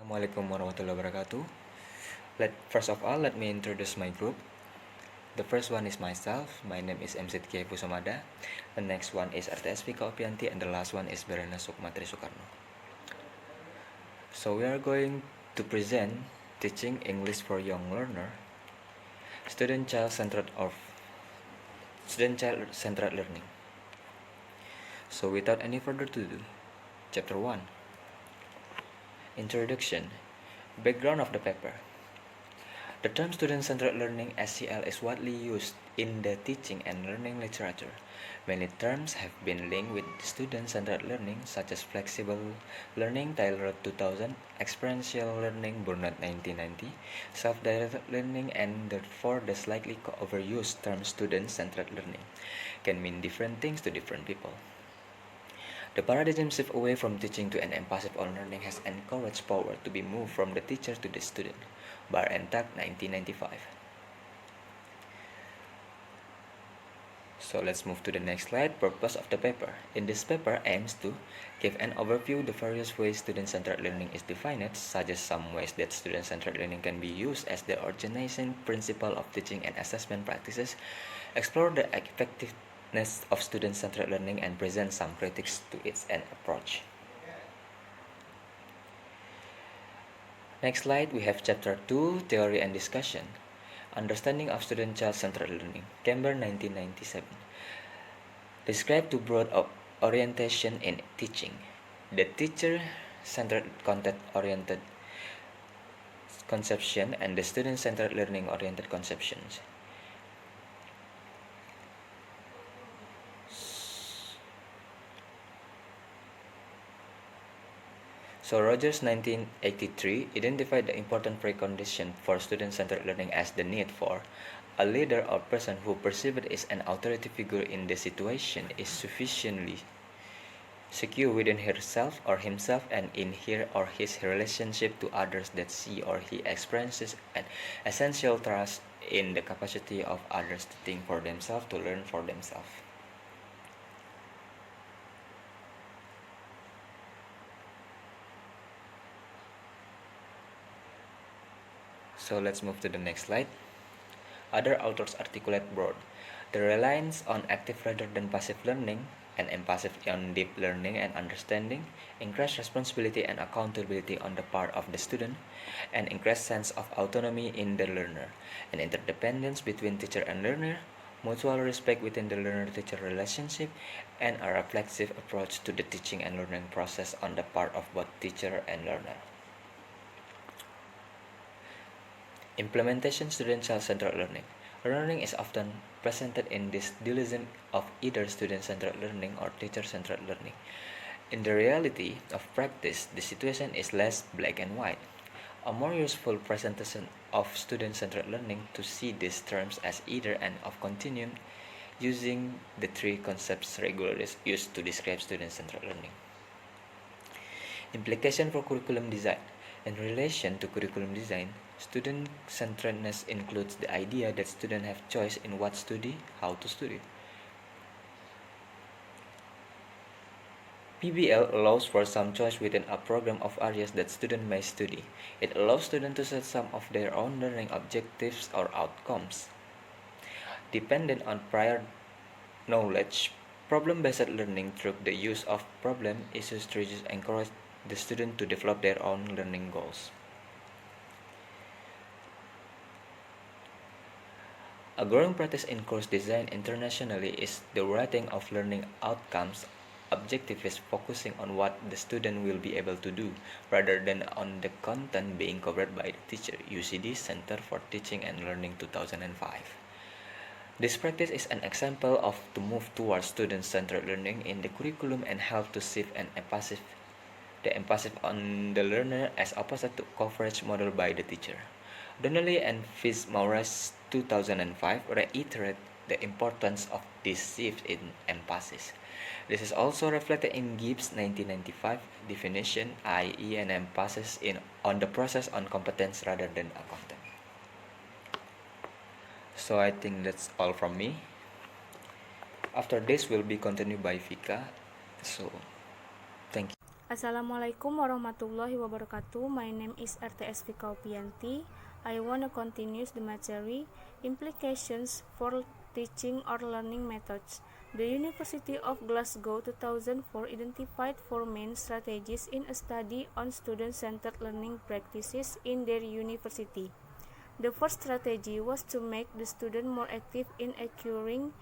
Assalamualaikum warahmatullahi wabarakatuh. First of all, let me introduce my group. The first one is myself. My name is SIDQI SOMADA. The next one is RTS FIKA OPIANTI, and the last one is BERLIANA SUKMA SOEKARNO. So we are going to present teaching English for young learner, student-child-centered learning. So without any further ado, Chapter 1. Introduction. Background of the paper. The term student-centered learning (SCL) is widely used in the teaching and learning literature. Many terms have been linked with student-centered learning, such as flexible learning (Taylor 2000), experiential learning (Burnett 1990), self-directed learning, and therefore the slightly overused term student-centered learning can mean different things to different people. The paradigm shift away from teaching to an emphasis on learning has encouraged power to be moved from the teacher to the student. Bar and Tag, 1995. So let's move to the next slide. Purpose of the paper. In this paper aims to give an overview of the various ways student-centered learning is defined, suggest some ways that student-centered learning can be used as the organizing principle of teaching and assessment practices, explore the effectiveness of student-centered learning, and present some critiques to its end approach. Next slide, we have Chapter 2, Theory and Discussion. Understanding of Student-Child-Centered Learning, Canberra 1997. Describe two broad orientation in teaching: the teacher-centered content-oriented conception and the student-centered learning-oriented conceptions. So Rogers 1983 identified the important precondition for student-centered learning as the need for a leader or person who perceived as an authority figure in the situation is sufficiently secure within herself or himself and in her or his relationship to others that she or he experiences an essential trust in the capacity of others to think for themselves, to learn for themselves. So let's move to the next slide. Other authors articulate broad the reliance on active rather than passive learning and emphasis on deep learning and understanding, increased responsibility and accountability on the part of the student, an increased sense of autonomy in the learner, an interdependence between teacher and learner, mutual respect within the learner-teacher relationship, and a reflexive approach to the teaching and learning process on the part of both teacher and learner. Implementation student-child-centered learning. Learning is often presented in this dualism of either student-centered learning or teacher-centered learning. In the reality of practice, the situation is less black and white. A more useful presentation of student-centered learning to see these terms as either and of continuum, using the three concepts regularly used to describe student-centered learning. Implication for curriculum design. In relation to curriculum design, student-centeredness includes the idea that students have choice in what study, how to study. PBL allows for some choice within a program of areas that students may study. It allows students to set some of their own learning objectives or outcomes. Dependent on prior knowledge, problem-based learning through the use of problem issues strategies encourage the student to develop their own learning goals. A growing practice in course design internationally is the writing of learning outcomes objectives focusing on what the student will be able to do rather than on the content being covered by the teacher. UCD Center for Teaching and Learning 2005. This practice is an example of the move towards student-centered learning in the curriculum and help to shift the emphasis on the learner as opposed to coverage model by the teacher. Donnelly and Fitzmaurice 2005 reiterate the importance of this shift in emphasis. This is also reflected in Gibbs' 1995 definition, i.e. an emphasis on the process on competence rather than a content. So I think that's all from me. After this will be continued by FIKA. So thank you. Assalamualaikum warahmatullahi wabarakatuh. My name is RTS FIKA OPIANTI. I want to continue the material implications for teaching or learning methods. The University of Glasgow 2004 identified 4 main strategies in a study on student-centered learning practices in their university. The first strategy was to make the student more active in acquiring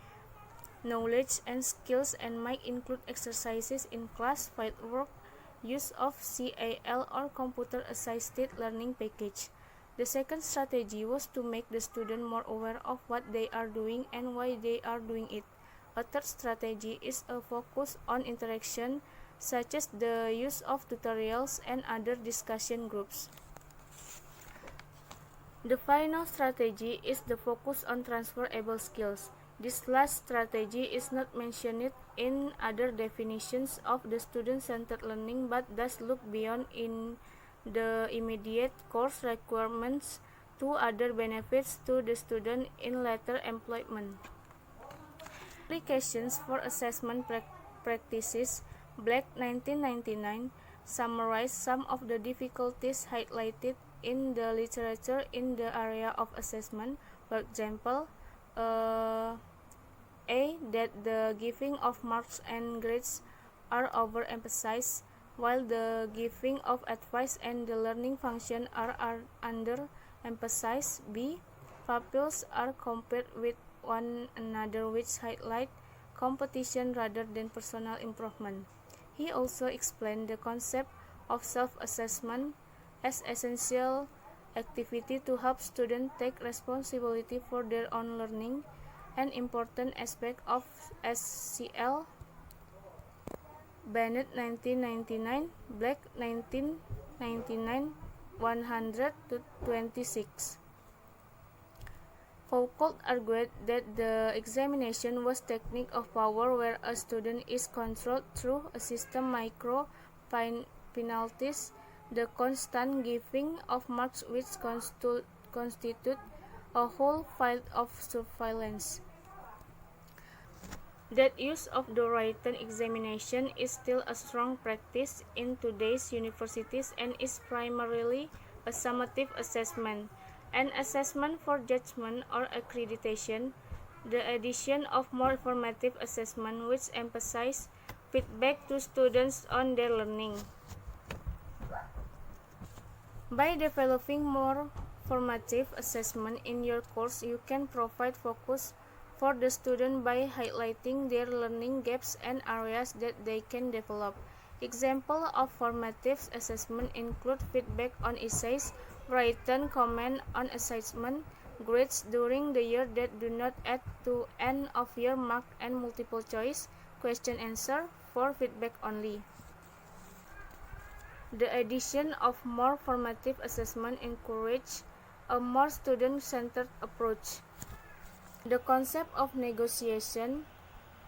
knowledge and skills and might include exercises in class, fieldwork, use of CAL or computer-assisted learning package. The second strategy was to make the student more aware of what they are doing and why they are doing it. A third strategy is a focus on interaction, such as the use of tutorials and other discussion groups. The final strategy is the focus on transferable skills. This last strategy is not mentioned in other definitions of the student-centered learning but does look beyond in the immediate course requirements to other benefits to the student in later employment. Applications for assessment practices. Black 1999 summarized some of the difficulties highlighted in the literature in the area of assessment. For example, that the giving of marks and grades are overemphasized, while the giving of advice and the learning function are underemphasized. B. Pupils are compared with one another, which highlight competition rather than personal improvement. He also explained the concept of self-assessment as essential activity to help students take responsibility for their own learning, an important aspect of SCL. Bennett 1999, Black 1999, 100-26. Foucault argued that the examination was technique of power where a student is controlled through a system micro penalties, the constant giving of marks which constitute a whole field of surveillance. That use of the written examination is still a strong practice in today's universities and is primarily a summative assessment, an assessment for judgment or accreditation. The addition of more formative assessment which emphasize feedback to students on their learning. By developing more formative assessment in your course, you can provide focus for the student by highlighting their learning gaps and areas that they can develop. Examples of formative assessment include feedback on essays, written comment on assignment, grades during the year that do not add to end-of-year mark, and multiple choice question-answer for feedback only. The addition of more formative assessment encourages a more student-centered approach. The concept of negotiation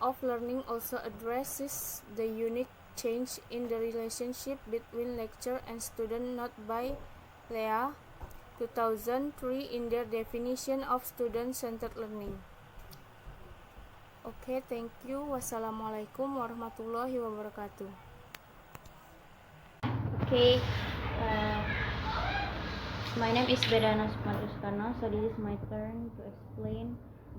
of learning also addresses the unique change in the relationship between lecturer and student noted by Lea 2003 in their definition of student-centered learning. Okay, thank you. Wassalamualaikum warahmatullahi wabarakatuh. Okay, my name is SOEKARNO, so this is my turn to explain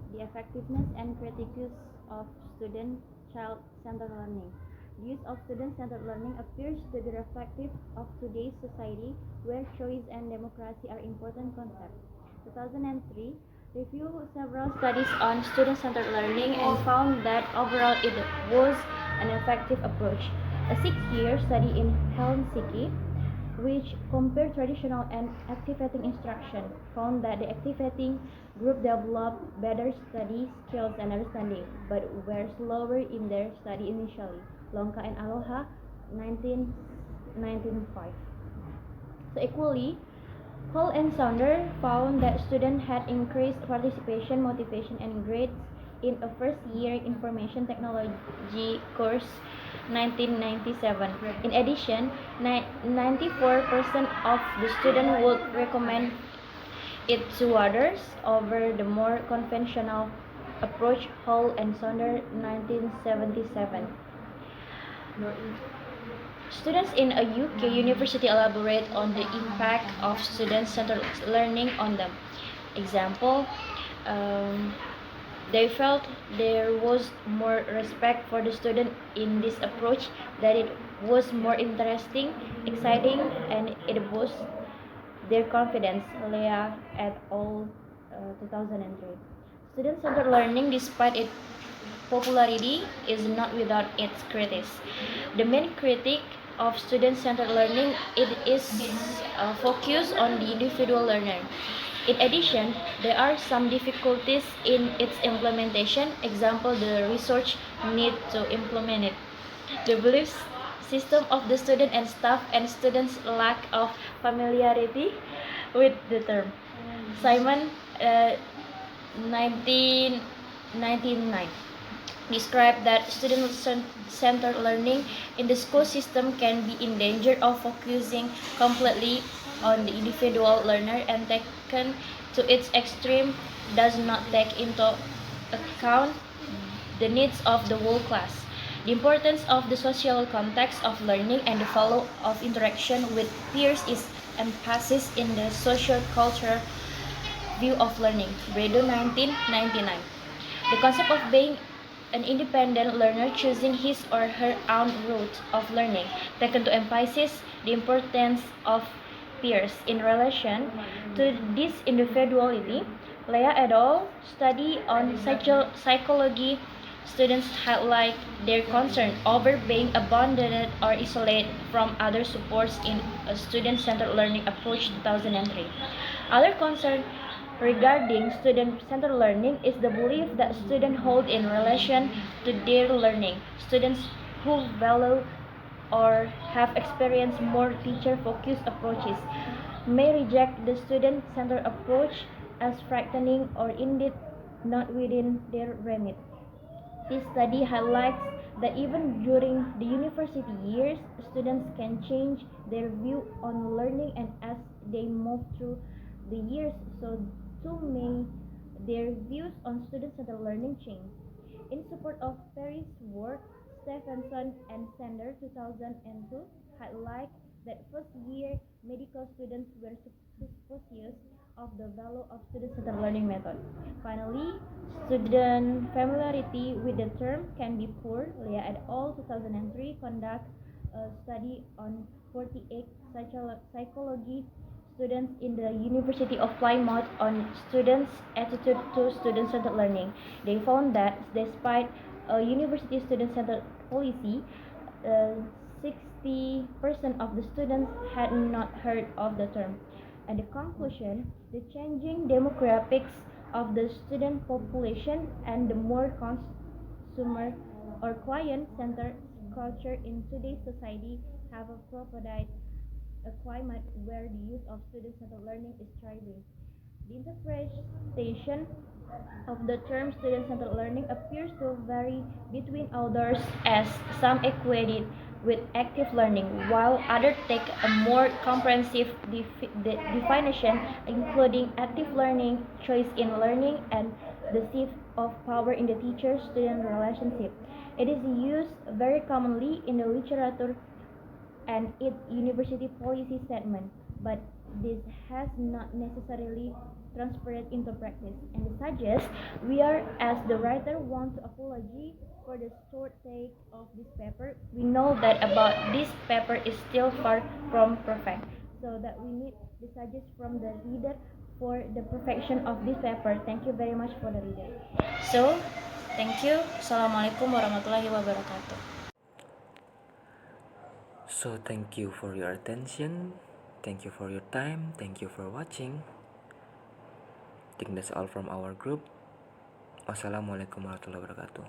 the effectiveness and critiques of student-child-centered learning. The use of student-centered learning appears to be reflective of today's society, where choice and democracy are important concepts. 2003 reviewed several studies on student-centered learning and found that overall it was an effective approach. A 6-year study in Helsinki, which compared traditional and activating instruction, found that the activating group developed better study skills and understanding, but were slower in their study initially. Lonka and Aloha, 1995. So equally, Hall and Saunders found that students had increased participation, motivation, and grades in a first-year information technology course, 1997. In addition, 94% of the students would recommend it to others over the more conventional approach. Hall and Saunders, 1977. Students in a UK university elaborate on the impact of student-centered learning on them. Example, um, they felt there was more respect for the student in this approach, that it was more interesting, exciting, and it boosted their confidence. Leah et al. 2003. Student-centered learning, despite its popularity, is not without its critics. The main critic of student-centered learning it is focused on the individual learner. In addition, there are some difficulties in its implementation. Example, the research need to implement it. The belief system of the student and staff and students' lack of familiarity with the term. Simon, 1999, described that student-centered learning in the school system can be in danger of focusing completely on the individual learner and taken to its extreme does not take into account the needs of the whole class. The importance of the social context of learning and the follow of interaction with peers is emphasized in the social culture view of learning, Bredo 1999. The concept of being an independent learner choosing his or her own route of learning, taken to emphasize the importance of peers in relation to this individuality. Leah et al. Study on psychology students highlight their concern over being abandoned or isolated from other supports in a student-centered learning approach 2003. Other concern regarding student-centered learning is the belief that students hold in relation to their learning. Students who value or have experienced more teacher-focused approaches may reject the student-centered approach as frightening or indeed not within their remit. This study highlights that even during the university years, students can change their view on learning, and as they move through the years, so too may their views on student-centered learning change. In support of Perry's work, Stephenson and Sander 2002 highlight that first-year medical students were suspicious of the value of student-centered learning method. Finally, student familiarity with the term can be poor. Leah et al. 2003 conduct a study on 48 psychology students in the University of Plymouth on students' attitude to student-centered learning. They found that despite a university student-centered policy, 60% of the students had not heard of the term. At the conclusion, the changing demographics of the student population and the more consumer or client-centered culture in today's society have provided a climate where the use of student-centered learning is thriving. The interpretation of the term student-centered learning appears to vary between authors, as some equate it with active learning, while others take a more comprehensive definition, including active learning, choice in learning, and the shift of power in the teacher-student relationship. It is used very commonly in the literature and its university policy statement, but this has not necessarily transferred into practice, and suggests we are, as the writer wants to apology for the short take of this paper. We know that about this paper is still far from perfect, so that we need the suggestion from the reader for the perfection of this paper. Thank you very much for the reader. So, thank you. Assalamualaikum warahmatullahi wabarakatuh. So thank you for your attention, thank you for your time, thank you for watching. I think that's all from our group. Wassalamualaikum warahmatullahi wabarakatuh.